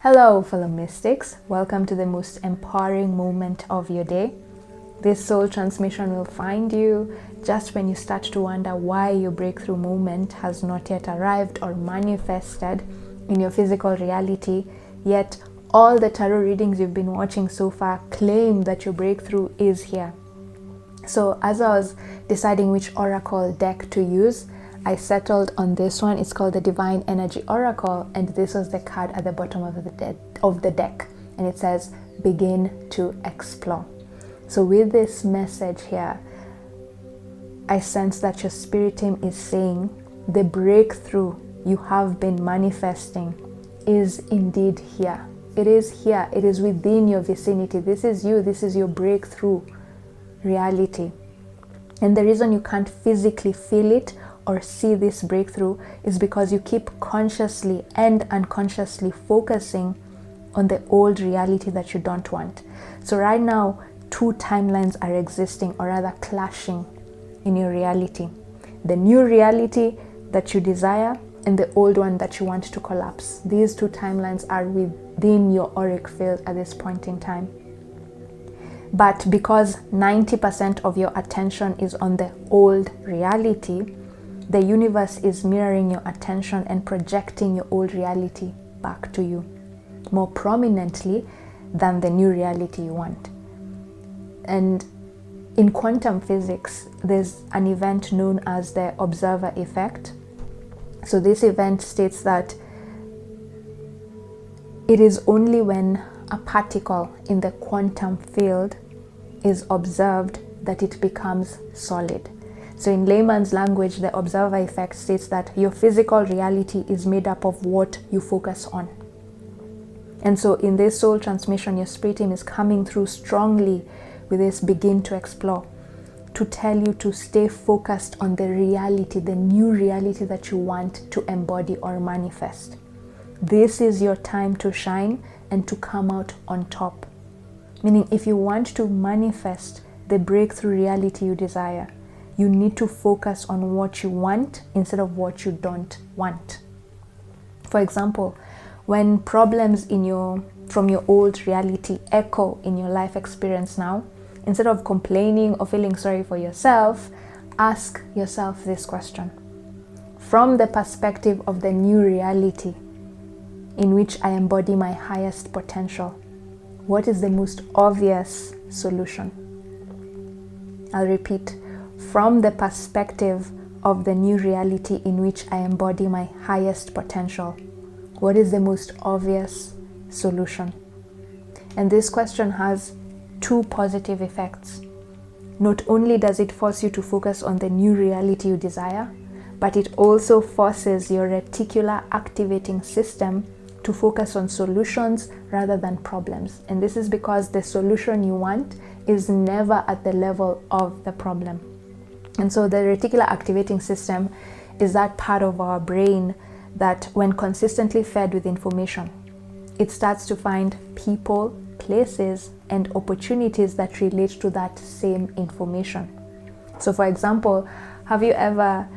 Hello, fellow mystics. Welcome to the most empowering moment of your day. This soul transmission will find you just when you start to wonder why your breakthrough moment has not yet arrived or manifested in your physical reality, yet all the tarot readings you've been watching so far claim that your breakthrough is here. So as I was deciding which oracle deck to use, I settled on this one. It's called the Divine Energy Oracle, and this was the card at the bottom of the deck, and it says begin to explore. So with this message here, I sense that your spirit team is saying the breakthrough you have been manifesting is indeed here. It is here. It is within your vicinity. This is you. This is your breakthrough reality. And the reason you can't physically feel it or see this breakthrough is because you keep consciously and unconsciously focusing on the old reality that you don't want. So right now, two timelines are existing, or rather clashing in your reality. The new reality that you desire and the old one that you want to collapse. These two timelines are within your auric field at this point in time. But because 90% of your attention is on the old reality, the universe is mirroring your attention and projecting your old reality back to you more prominently than the new reality you want. And in quantum physics, there's an event known as the observer effect. So this event states that it is only when a particle in the quantum field is observed that it becomes solid. So in layman's language, the observer effect states that your physical reality is made up of what you focus on. And so in this soul transmission, your spirit team is coming through strongly with this begin to explore, to tell you to stay focused on the reality, the new reality that you want to embody or manifest. This is your time to shine and to come out on top. Meaning, if you want to manifest the breakthrough reality you desire, you need to focus on what you want instead of what you don't want. For example, when problems from your old reality echo in your life experience now, instead of complaining or feeling sorry for yourself, ask yourself this question. From the perspective of the new reality in which I embody my highest potential, what is the most obvious solution? I'll repeat. From the perspective of the new reality in which I embody my highest potential, what is the most obvious solution? And this question has two positive effects. Not only does it force you to focus on the new reality you desire, but it also forces your reticular activating system to focus on solutions rather than problems. And this is because the solution you want is never at the level of the problem. And so the reticular activating system is that part of our brain that, when consistently fed with information, it starts to find people, places, and opportunities that relate to that same information. So for example, have you ever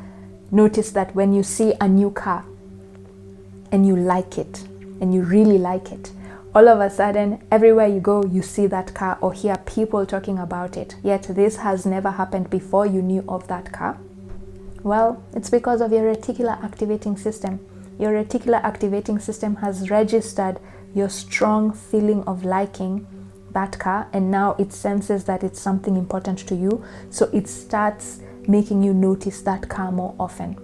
noticed that when you see a new car and you like it, and you really like it, all of a sudden, everywhere you go, you see that car or hear people talking about it. Yet this has never happened before you knew of that car. Well, it's because of your reticular activating system. Your reticular activating system has registered your strong feeling of liking that car, and now it senses that it's something important to you, so it starts making you notice that car more often.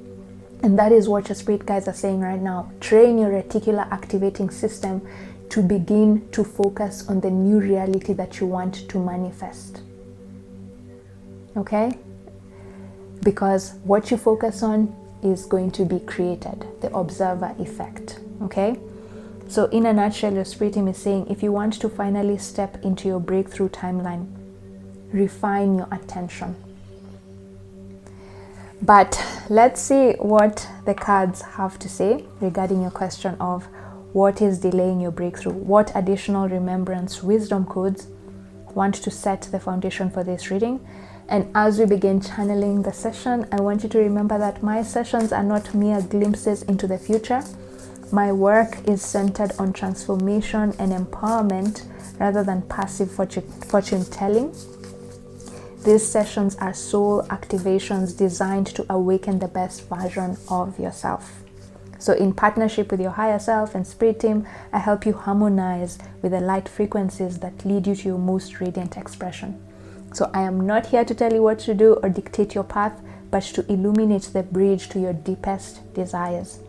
And that is what your spirit guides are saying right now. Train your reticular activating system to begin to focus on the new reality that you want to manifest. Okay? Because what you focus on is going to be created, the observer effect. Okay? So in a nutshell, your spirit team is saying, if you want to finally step into your breakthrough timeline, refine your attention. But let's see what the cards have to say regarding your question of what is delaying your breakthrough. What additional remembrance wisdom codes want to set the foundation for this reading? And as we begin channeling the session, I want you to remember that my sessions are not mere glimpses into the future. My work is centered on transformation and empowerment rather than passive fortune telling. These sessions are soul activations designed to awaken the best version of yourself. So in partnership with your higher self and spirit team, I help you harmonize with the light frequencies that lead you to your most radiant expression. So I am not here to tell you what to do or dictate your path, but to illuminate the bridge to your deepest desires.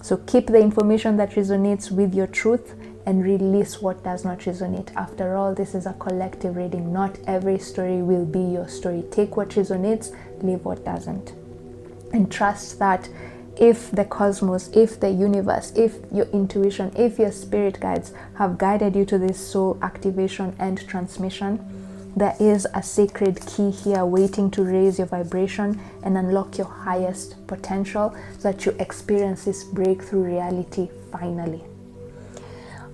So keep the information that resonates with your truth and release what does not resonate. After all, this is a collective reading. Not every story will be your story. Take what resonates, leave what doesn't. And trust that if the cosmos, if the universe, if your intuition, if your spirit guides have guided you to this soul activation and transmission, there is a sacred key here waiting to raise your vibration and unlock your highest potential so that you experience this breakthrough reality finally.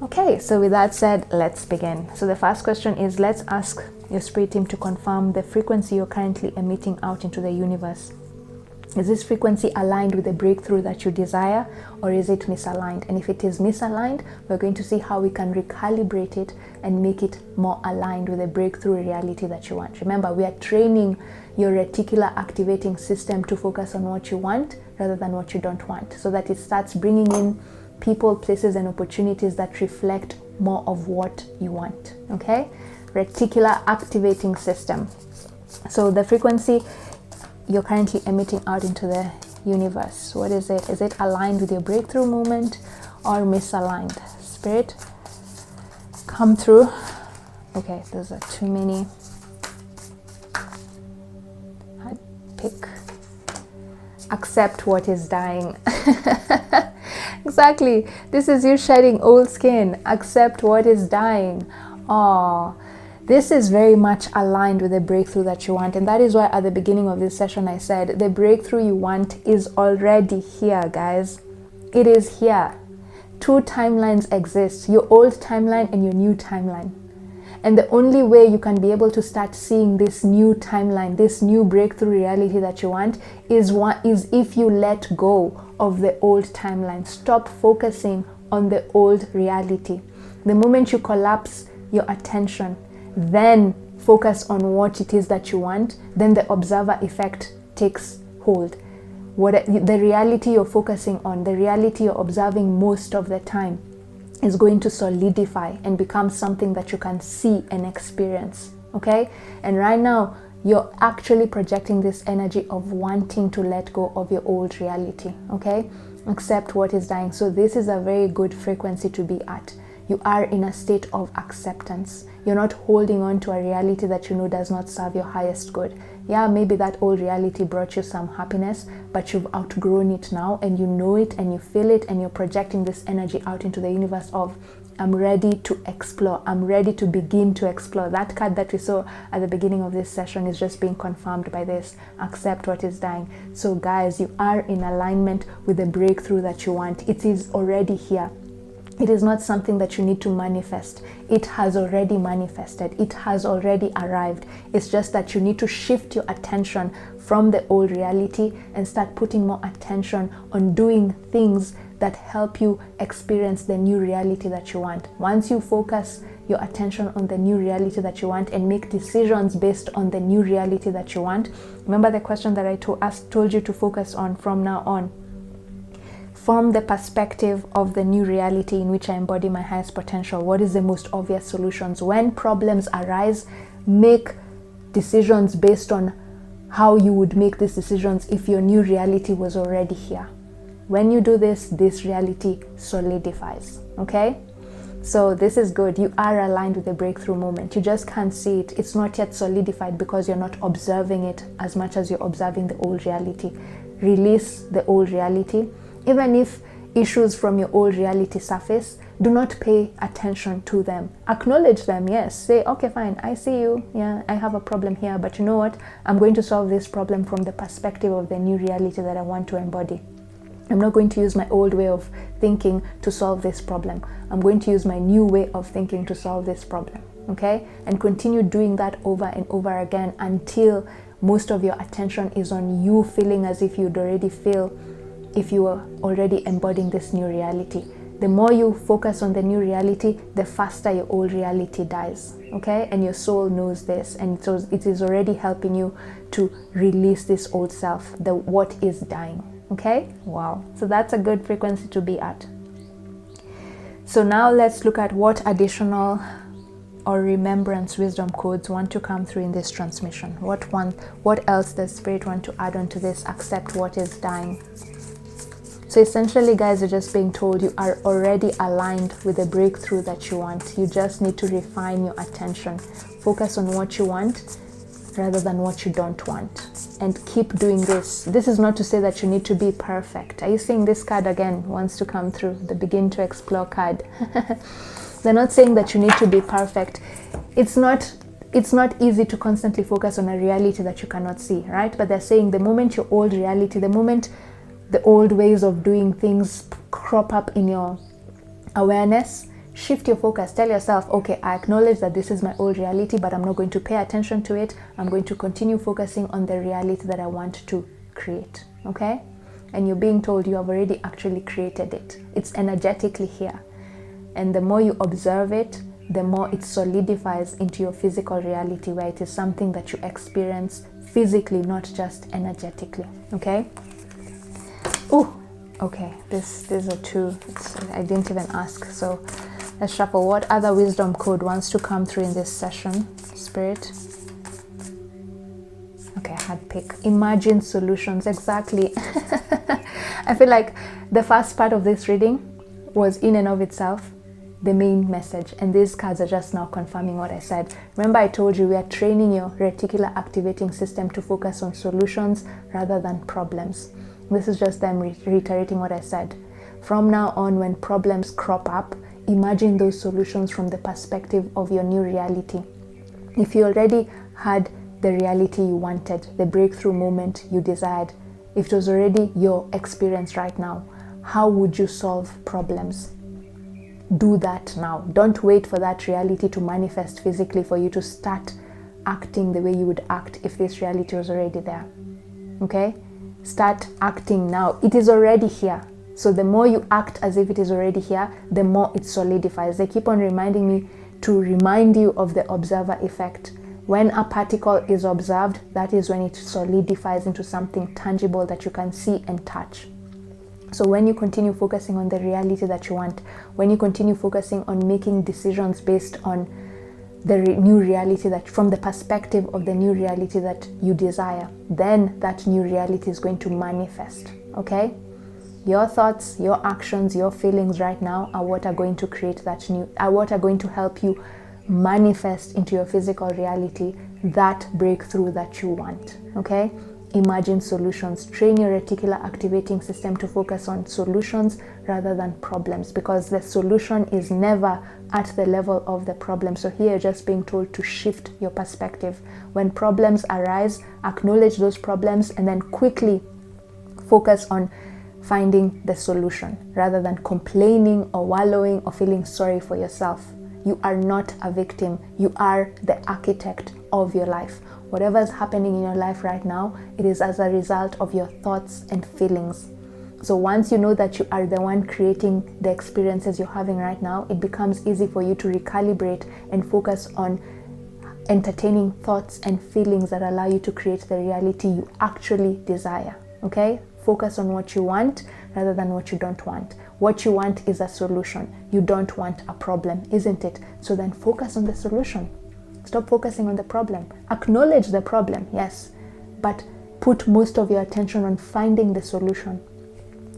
Okay, so with that said, let's begin. So the first question is, let's ask your spirit team to confirm the frequency you're currently emitting out into the universe. Is this frequency aligned with the breakthrough that you desire, or is it misaligned? And if it is misaligned, we're going to see how we can recalibrate it and make it more aligned with the breakthrough reality that you want. Remember, we are training your reticular activating system to focus on what you want rather than what you don't want, so that it starts bringing in people, places, and opportunities that reflect more of what you want. Okay? Reticular activating system. So the frequency you're currently emitting out into the universe, what is it? Is it aligned with your breakthrough moment or misaligned? Spirit, come through. Okay, those are too many. I'd pick. Accept what is dying. Exactly. This is you shedding old skin. Accept what is dying. Oh, this is very much aligned with the breakthrough that you want. And that is why at the beginning of this session I said the breakthrough you want is already here, guys. It is here. Two timelines exist, your old timeline and your new timeline. And the only way you can be able to start seeing this new timeline, this new breakthrough reality that you want is if you let go of the old timeline. Stop focusing on the old reality. The moment you collapse your attention, then focus on what it is that you want, then the observer effect takes hold. The reality you're focusing on, the reality you're observing most of the time, is going to solidify and become something that you can see and experience. Okay? And right now, you're actually projecting this energy of wanting to let go of your old reality. Okay? Accept what is dying. So this is a very good frequency to be at. You are in a state of acceptance. You're not holding on to a reality that you know does not serve your highest good. Yeah, maybe that old reality brought you some happiness, but you've outgrown it now and you know it and you feel it, and you're projecting this energy out into the universe of, I'm ready to explore. I'm ready to begin to explore. That card that we saw at the beginning of this session is just being confirmed by this. Accept what is dying. So guys, you are in alignment with the breakthrough that you want. It is already here. It is not something that you need to manifest. It has already manifested. It has already arrived. It's just that you need to shift your attention from the old reality and start putting more attention on doing things that help you experience the new reality that you want. Once you focus your attention on the new reality that you want and make decisions based on the new reality that you want, remember the question that I told you to focus on from now on. From the perspective of the new reality in which I embody my highest potential, what is the most obvious solutions? When problems arise, make decisions based on how you would make these decisions if your new reality was already here. When you do this, this reality solidifies. Okay? So this is good. You are aligned with the breakthrough moment. You just can't see it. It's not yet solidified because you're not observing it as much as you're observing the old reality. Release the old reality. Even if issues from your old reality surface, do not pay attention to them. Acknowledge them, yes. Say, okay, fine, I see you. Yeah, I have a problem here, but you know what? I'm going to solve this problem from the perspective of the new reality that I want to embody. I'm not going to use my old way of thinking to solve this problem. I'm going to use my new way of thinking to solve this problem. Okay? And continue doing that over and over again until most of your attention is on you feeling as if you'd already feel if you are already embodying this new reality. The more you focus on the new reality, the faster your old reality dies, okay? And your soul knows this, and so it is already helping you to release this old self, the what is dying, okay? Wow. So that's a good frequency to be at. So now let's look at what additional or remembrance wisdom codes want to come through in this transmission. What else does Spirit want to add on to this? Accept what is dying. So essentially, guys, you're just being told you are already aligned with the breakthrough that you want. You just need to refine your attention. Focus on what you want rather than what you don't want. And keep doing this. This is not to say that you need to be perfect. Are you seeing this card again wants to come through? The begin to explore card. They're not saying that you need to be perfect. It's not easy to constantly focus on a reality that you cannot see, right? But they're saying the moment your old reality, the moment the old ways of doing things crop up in your awareness, shift your focus. Tell yourself, okay, I acknowledge that this is my old reality, but I'm not going to pay attention to it. I'm going to continue focusing on the reality that I want to create, okay? And you're being told you have already actually created it. It's energetically here. And the more you observe it, the more it solidifies into your physical reality, where it is something that you experience physically, not just energetically, okay? Oh, okay, these are two. I didn't even ask. So let's shuffle. What other wisdom code wants to come through in this session, Spirit? Okay, I had pick. Imagine solutions. Exactly. I feel like the first part of this reading was in and of itself the main message, and these cards are just now confirming what I said. Remember, I told you we are training your reticular activating system to focus on solutions rather than problems. This is just them reiterating what I said. From now on, when problems crop up, imagine those solutions from the perspective of your new reality. If you already had the reality you wanted, the breakthrough moment you desired, if it was already your experience right now, how would you solve problems? Do that now. Don't wait for that reality to manifest physically for you to start acting the way you would act if this reality was already there. Okay? Start acting now. It is already here. So the more you act as if it is already here, the more it solidifies. They keep on reminding me to remind you of the observer effect. When a particle is observed, that is when it solidifies into something tangible that you can see and touch. So when you continue focusing on the reality that you want, when you continue focusing on making decisions based on the new reality, that from the perspective of the new reality that you desire, then that new reality is going to manifest, okay? Your thoughts, your actions, your feelings right now are what are going to create that what are going to help you manifest into your physical reality that breakthrough that you want, okay? Imagine solutions. Train your reticular activating system to focus on solutions rather than problems, because the solution is never at the level of the problem. So here you're just being told to shift your perspective. When problems arise, acknowledge those problems and then quickly focus on finding the solution rather than complaining or wallowing or feeling sorry for yourself. You are not a victim. You are the architect of your life. Whatever is happening in your life right now, it is as a result of your thoughts and feelings. So once you know that you are the one creating the experiences you're having right now, it becomes easy for you to recalibrate and focus on entertaining thoughts and feelings that allow you to create the reality you actually desire. Okay? Focus on what you want rather than what you don't want. What you want is a solution. You don't want a problem, isn't it? So then focus on the solution. Stop focusing on the problem. Acknowledge the problem, yes, but put most of your attention on finding the solution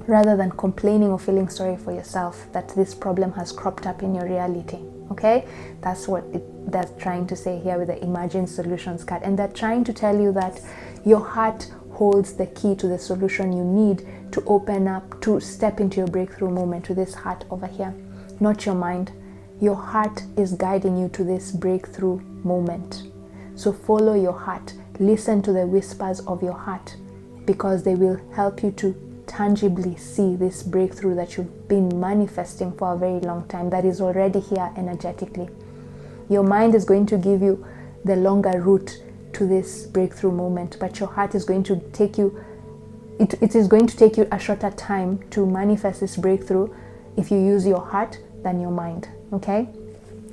rather than complaining or feeling sorry for yourself that this problem has cropped up in your reality, okay? That's what they're trying to say here with the Imagine Solutions card. And they're trying to tell you that your heart holds the key to the solution you need to open up, to step into your breakthrough moment, to this heart over here, not your mind. Your heart is guiding you to this breakthrough moment. So follow your heart. Listen to the whispers of your heart, because they will help you to tangibly see this breakthrough that you've been manifesting for a very long time, that is already here energetically. Your mind is going to give you the longer route to this breakthrough moment, but your heart is going to take you it is going to take you a shorter time to manifest this breakthrough if you use your heart than your mind, okay?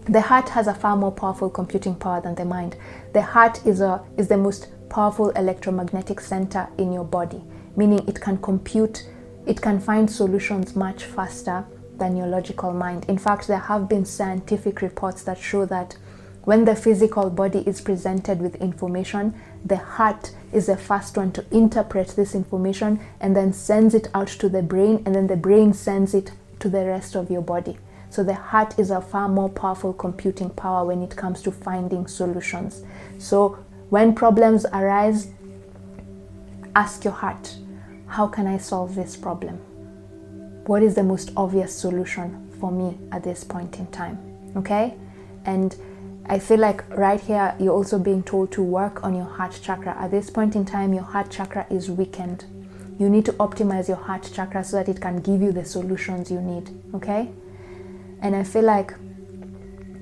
The heart has a far more powerful computing power than the mind. The heart is the most powerful electromagnetic center in your body, meaning it can compute, it can find solutions much faster than your logical mind. In fact, there have been scientific reports that show that when the physical body is presented with information, the heart is the first one to interpret this information and then sends it out to the brain, and then the brain sends it to the rest of your body. So the heart is a far more powerful computing power when it comes to finding solutions. So when problems arise, ask your heart, how can I solve this problem? What is the most obvious solution for me at this point in time? Okay? And I feel like right here, you're also being told to work on your heart chakra. At this point in time, your heart chakra is weakened. You need to optimize your heart chakra so that it can give you the solutions you need, okay? And I feel like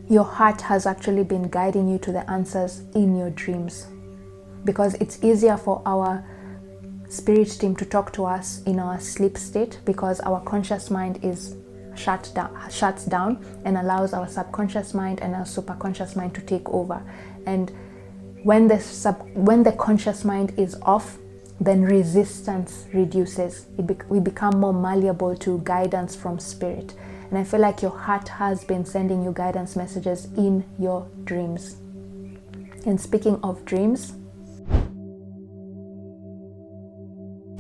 your heart has actually been guiding you to the answers in your dreams, because it's easier for our spirit team to talk to us in our sleep state, because our conscious mind is shuts down and allows our subconscious mind and our superconscious mind to take over. And when the conscious mind is off, then resistance reduces. We become more malleable to guidance from spirit. And I feel like your heart has been sending you guidance messages in your dreams. And speaking of dreams,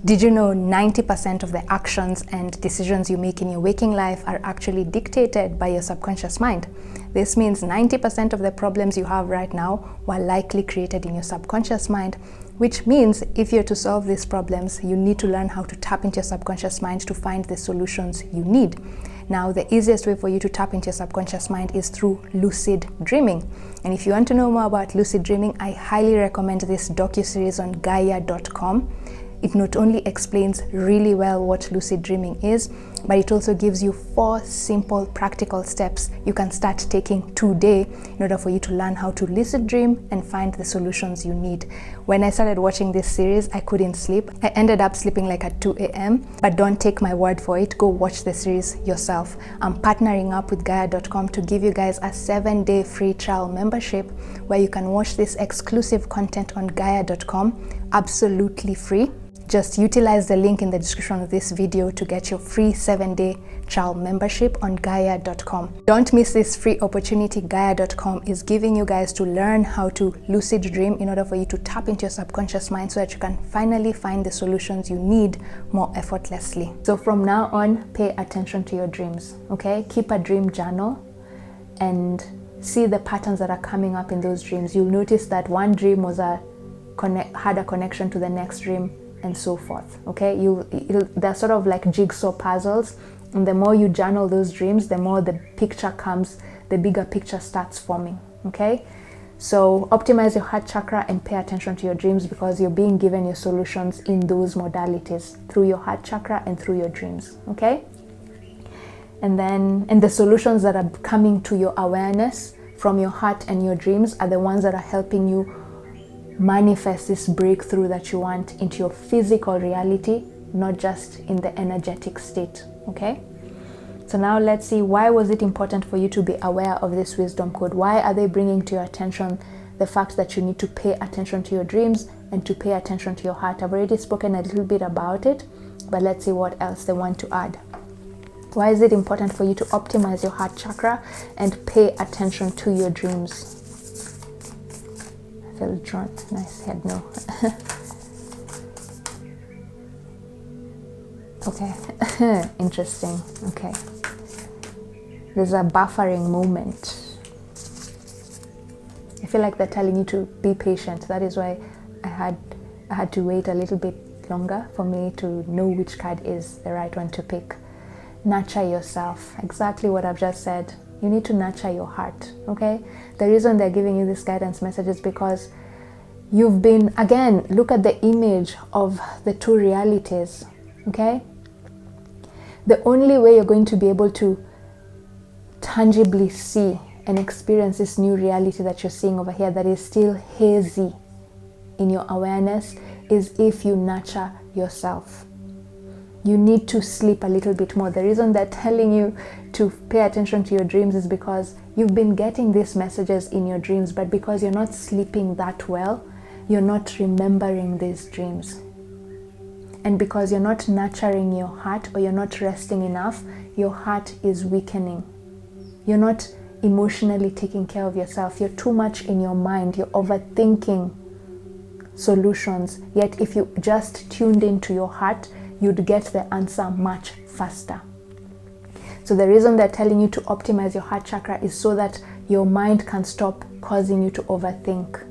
did you know 90% of the actions and decisions you make in your waking life are actually dictated by your subconscious mind? This means 90% of the problems you have right now were likely created in your subconscious mind, which means if you're to solve these problems, you need to learn how to tap into your subconscious mind to find the solutions you need. Now, the easiest way for you to tap into your subconscious mind is through lucid dreaming. And if you want to know more about lucid dreaming, I highly recommend this docuseries on Gaia.com. It not only explains really well what lucid dreaming is, but it also gives you 4 simple practical steps you can start taking today in order for you to learn how to lucid dream and find the solutions you need. When I started watching this series, I couldn't sleep. I ended up sleeping like at 2 a.m. But don't take my word for it. Go watch the series yourself. I'm partnering up with Gaia.com to give you guys a 7-day free trial membership where you can watch this exclusive content on Gaia.com absolutely free. Just utilize the link in the description of this video to get your free 7-day trial membership on Gaia.com. Don't miss this free opportunity. Gaia.com is giving you guys to learn how to lucid dream in order for you to tap into your subconscious mind so that you can finally find the solutions you need more effortlessly. So from now on, pay attention to your dreams, okay? Keep a dream journal and see the patterns that are coming up in those dreams. You'll notice that one dream was had a connection to the next dream, and so forth, okay? They're sort of like jigsaw puzzles, and the more you journal those dreams, the more the picture comes, the bigger picture starts forming, okay? So optimize your heart chakra and pay attention to your dreams, because you're being given your solutions in those modalities through your heart chakra and through your dreams, okay? And the solutions that are coming to your awareness from your heart and your dreams are the ones that are helping you manifest this breakthrough that you want into your physical reality, not just in the energetic state, okay? So now let's see, why was it important for you to be aware of this wisdom code? Why are they bringing to your attention the fact that you need to pay attention to your dreams and to pay attention to your heart? I've already spoken a little bit about it, but let's see what else they want to add. Why is it important for you to optimize your heart chakra and pay attention to your dreams? I feel drawn. Nice head, no. Okay, interesting. Okay, there's a buffering moment. I feel like they're telling you to be patient. That is why I had to wait a little bit longer for me to know which card is the right one to pick. Nurture yourself. Exactly what I've just said. You need to nurture your heart, okay? The reason they're giving you this guidance message is because you've been, again, look at the image of the two realities, okay? The only way you're going to be able to tangibly see and experience this new reality that you're seeing over here that is still hazy in your awareness is if you nurture yourself. You need to sleep a little bit more. The reason they're telling you to pay attention to your dreams is because you've been getting these messages in your dreams, but because you're not sleeping that well, you're not remembering these dreams. And because you're not nurturing your heart, or you're not resting enough, your heart is weakening. You're not emotionally taking care of yourself. You're too much in your mind. You're overthinking solutions. Yet if you just tuned into your heart, you'd get the answer much faster. So the reason they're telling you to optimize your heart chakra is so that your mind can stop causing you to overthink.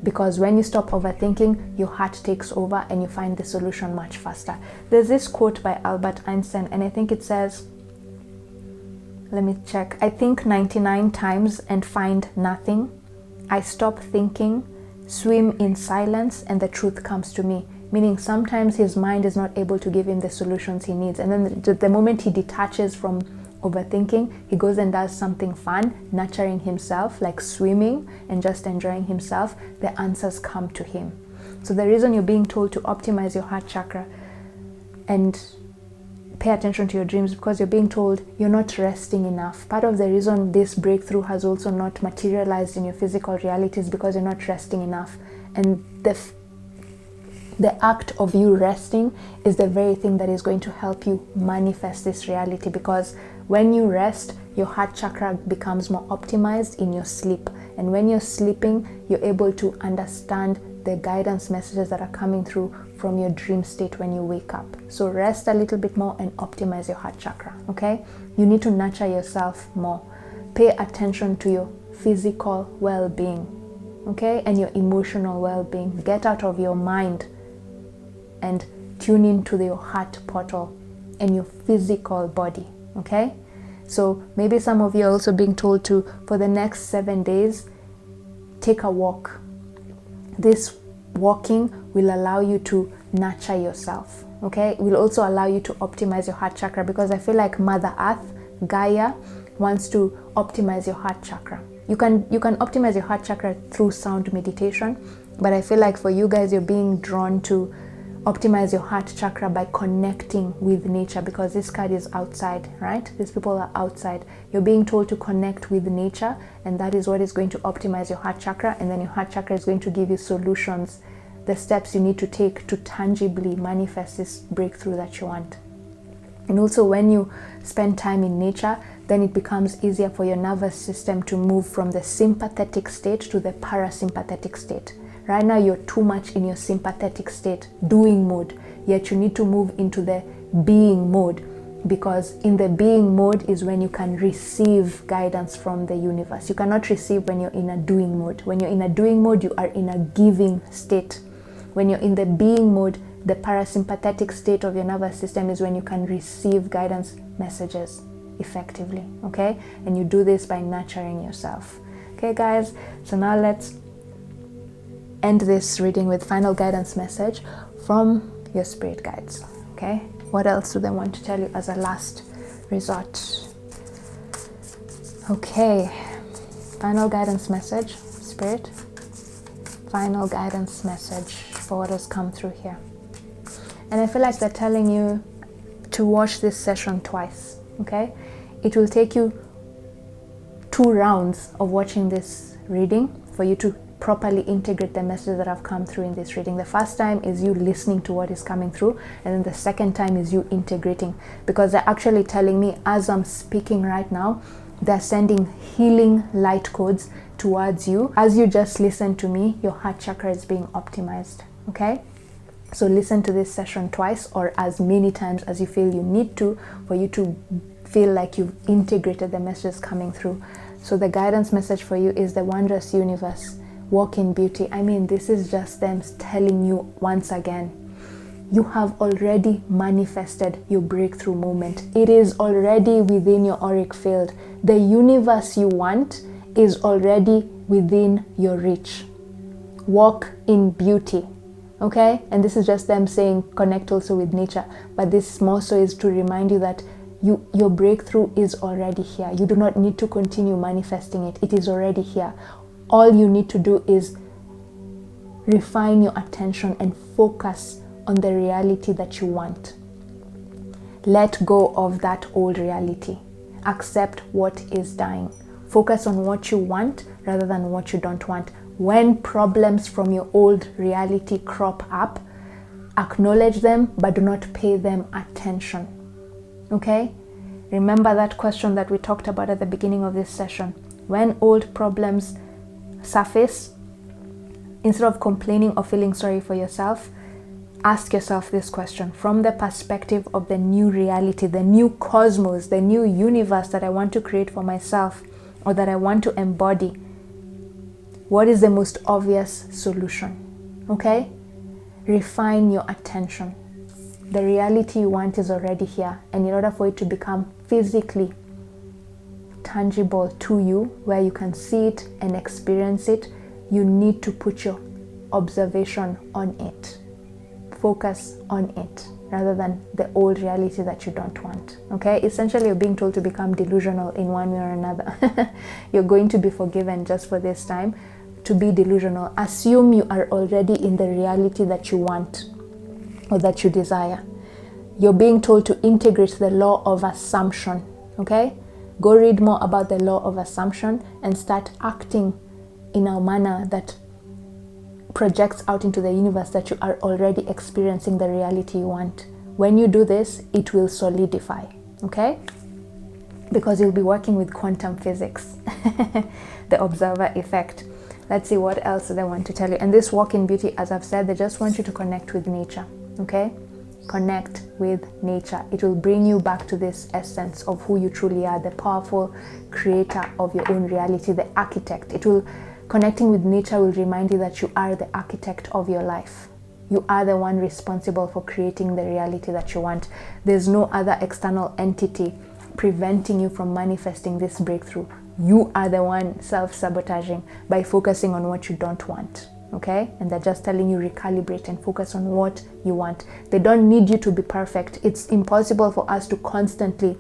Because when you stop overthinking, your heart takes over and you find the solution much faster. There's this quote by Albert Einstein, and I think it says, let me check. I think 99 times and find nothing. I stop thinking, swim in silence, and the truth comes to me. Meaning sometimes his mind is not able to give him the solutions he needs. And then the moment he detaches from overthinking, he goes and does something fun, nurturing himself, like swimming and just enjoying himself, the answers come to him. So the reason you're being told to optimize your heart chakra and pay attention to your dreams is because you're being told you're not resting enough. Part of the reason this breakthrough has also not materialized in your physical reality is because you're not resting enough. And the act of you resting is the very thing that is going to help you manifest this reality, because when you rest, your heart chakra becomes more optimized in your sleep. And when you're sleeping, you're able to understand the guidance messages that are coming through from your dream state when you wake up. So rest a little bit more and optimize your heart chakra, okay? You need to nurture yourself more. Pay attention to your physical well-being, okay? And your emotional well-being. Get out of your mind and tune into your heart portal and your physical body, okay? So maybe some of you are also being told to, for the next 7 days, take a walk. This walking will allow you to nurture yourself, okay? It will also allow you to optimize your heart chakra, because I feel like Mother Earth, Gaia, wants to optimize your heart chakra. You can optimize your heart chakra through sound meditation, but I feel like for you guys, you're being drawn to optimize your heart chakra by connecting with nature, because this card is outside, right? These people are outside. You're being told to connect with nature, and that is what is going to optimize your heart chakra. And then your heart chakra is going to give you solutions, the steps you need to take to tangibly manifest this breakthrough that you want. And also, when you spend time in nature, then it becomes easier for your nervous system to move from the sympathetic state to the parasympathetic state. Right now, you're too much in your sympathetic state, doing mode, yet you need to move into the being mode, because in the being mode is when you can receive guidance from the universe. You cannot receive when you're in a doing mode. When you're in a doing mode, you are in a giving state. When you're in the being mode, the parasympathetic state of your nervous system is when you can receive guidance messages effectively, okay? And you do this by nurturing yourself. Okay, guys, so now let's end this reading with final guidance message from your spirit guides, okay? What else do they want to tell you as a last resort? Okay, final guidance message, spirit. Final guidance message for what has come through here. And I feel like they're telling you to watch this session twice, okay? It will take you 2 rounds of watching this reading for you to properly integrate the messages that have come through in this reading. The first time is you listening to what is coming through, and then the second time is you integrating, because they're actually telling me as I'm speaking right now, they're sending healing light codes towards you. As you just listen to me, your heart chakra is being optimized, okay? So listen to this session twice, or as many times as you feel you need to, for you to feel like you've integrated the messages coming through. So the guidance message for you is the wondrous universe. Walk in beauty. I mean, this is just them telling you once again, you have already manifested your breakthrough moment. It is already within your auric field. The universe you want is already within your reach. Walk in beauty, okay? And this is just them saying connect also with nature, but this more so is to remind you that your breakthrough is already here. You do not need to continue manifesting it. It is already here. All you need to do is refine your attention and focus on the reality that you want. Let go of that old reality. Accept what is dying. Focus on what you want rather than what you don't want. When problems from your old reality crop up, acknowledge them, but do not pay them attention. Okay? Remember that question that we talked about at the beginning of this session. When old problems surface, instead of complaining or feeling sorry for yourself, ask yourself this question from the perspective of the new reality, the new cosmos, the new universe that I want to create for myself or that I want to embody. What is the most obvious solution? Okay? Refine your attention. The reality you want is already here, and in order for it to become physically tangible to you, where you can see it and experience it, you need to put your observation on it. Focus on it rather than the old reality that you don't want. Okay? Essentially, you're being told to become delusional in one way or another. You're going to be forgiven just for this time to be delusional. Assume you are already in the reality that you want or that you desire. You're being told to integrate the law of assumption. Okay? Go read more about the law of assumption and start acting in a manner that projects out into the universe that you are already experiencing the reality you want. When you do this, it will solidify, okay? Because you'll be working with quantum physics, the observer effect. Let's see what else they want to tell you. And this walk in beauty, as I've said, they just want you to connect with nature, okay? Connect with nature. It will bring you back to this essence of who you truly are, the powerful creator of your own reality, the architect. Connecting with nature will remind you that you are the architect of your life. You are the one responsible for creating the reality that you want. There's no other external entity preventing you from manifesting this breakthrough. You are the one self-sabotaging by focusing on what you don't want. Okay? And they're just telling you recalibrate and focus on what you want. They don't need you to be perfect. It's impossible for us to constantly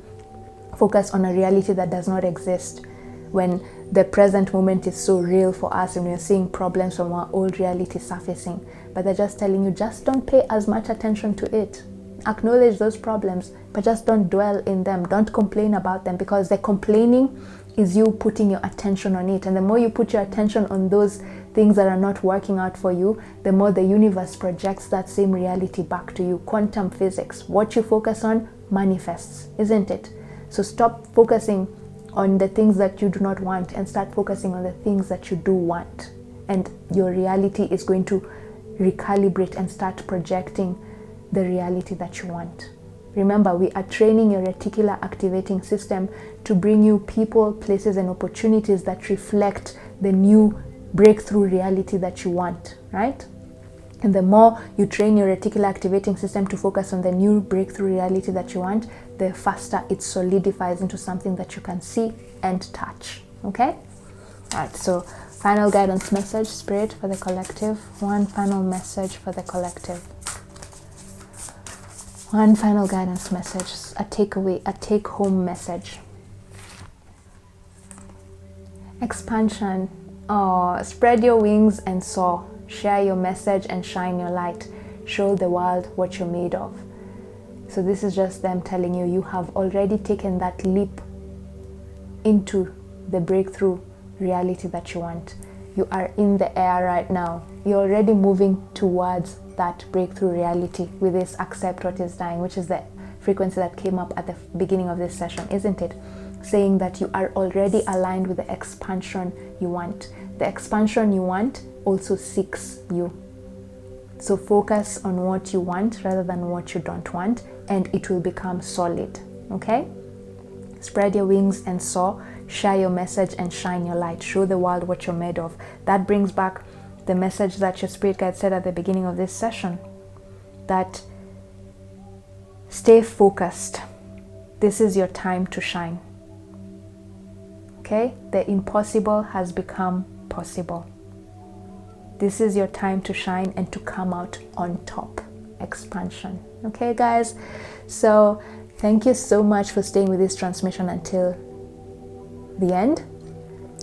focus on a reality that does not exist when the present moment is so real for us and we're seeing problems from our old reality surfacing. But they're just telling you, just don't pay as much attention to it. Acknowledge those problems, but just don't dwell in them. Don't complain about them, because the complaining is you putting your attention on it. And the more you put your attention on those things that are not working out for you, the more the universe projects that same reality back to you. Quantum physics. What you focus on manifests, isn't it? So stop focusing on the things that you do not want and start focusing on the things that you do want. And your reality is going to recalibrate and start projecting the reality that you want. Remember, we are training your reticular activating system to bring you people, places, and opportunities that reflect the new breakthrough reality that you want, right? And the more you train your reticular activating system to focus on the new breakthrough reality that you want, the faster it solidifies into something that you can see and touch. Okay? All right, so final guidance message, Spirit, for the collective. One final message for the collective. One final guidance message, a takeaway, a take-home message. Expansion. Oh, spread your wings and soar. Share your message and shine your light. Show the world what you're made of. So this is just them telling you, you have already taken that leap into the breakthrough reality that you want. You are in the air right now. You're already moving towards that breakthrough reality with this accept what is dying, which is the frequency that came up at the beginning of this session, isn't it? Saying that you are already aligned with the expansion you want. The expansion you want also seeks you. So focus on what you want rather than what you don't want, and it will become solid. Okay? Spread your wings and soar. Share your message and shine your light. Show the world what you're made of. That brings back the message that your spirit guide said at the beginning of this session, that stay focused. This is your time to shine. Okay? The impossible has become possible. This is your time to shine and to come out on top. Expansion. Okay, guys? So thank you so much for staying with this transmission until the end.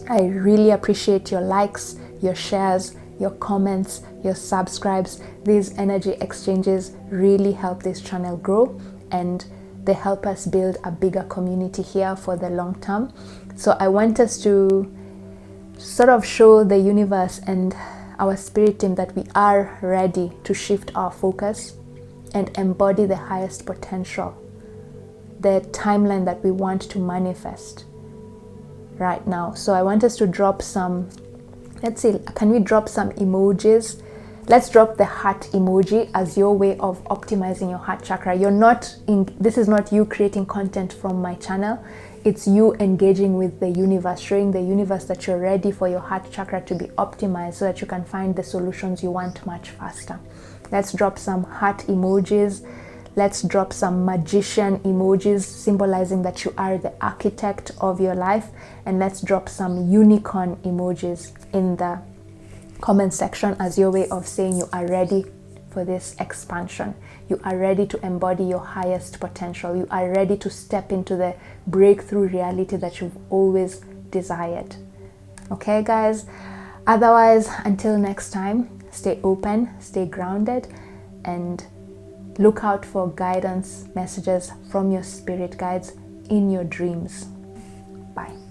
I really appreciate your likes, your shares, your comments, your subscribes. These energy exchanges really help this channel grow, and they help us build a bigger community here for the long term. So I want us to sort of show the universe and our spirit team that we are ready to shift our focus and embody the highest potential, the timeline that we want to manifest right now. So I want us to drop some, let's see, can we drop some emojis? Let's drop the heart emoji as your way of optimizing your heart chakra. This is not you creating content from my channel. It's you engaging with the universe, showing the universe that you're ready for your heart chakra to be optimized so that you can find the solutions you want much faster. Let's drop some heart emojis. Let's drop some magician emojis symbolizing that you are the architect of your life. And let's drop some unicorn emojis in the comment section as your way of saying you are ready for this expansion. You are ready to embody your highest potential. You are ready to step into the breakthrough reality that you've always desired. Okay, guys? Otherwise, until next time, stay open, stay grounded, and look out for guidance messages from your spirit guides in your dreams. Bye.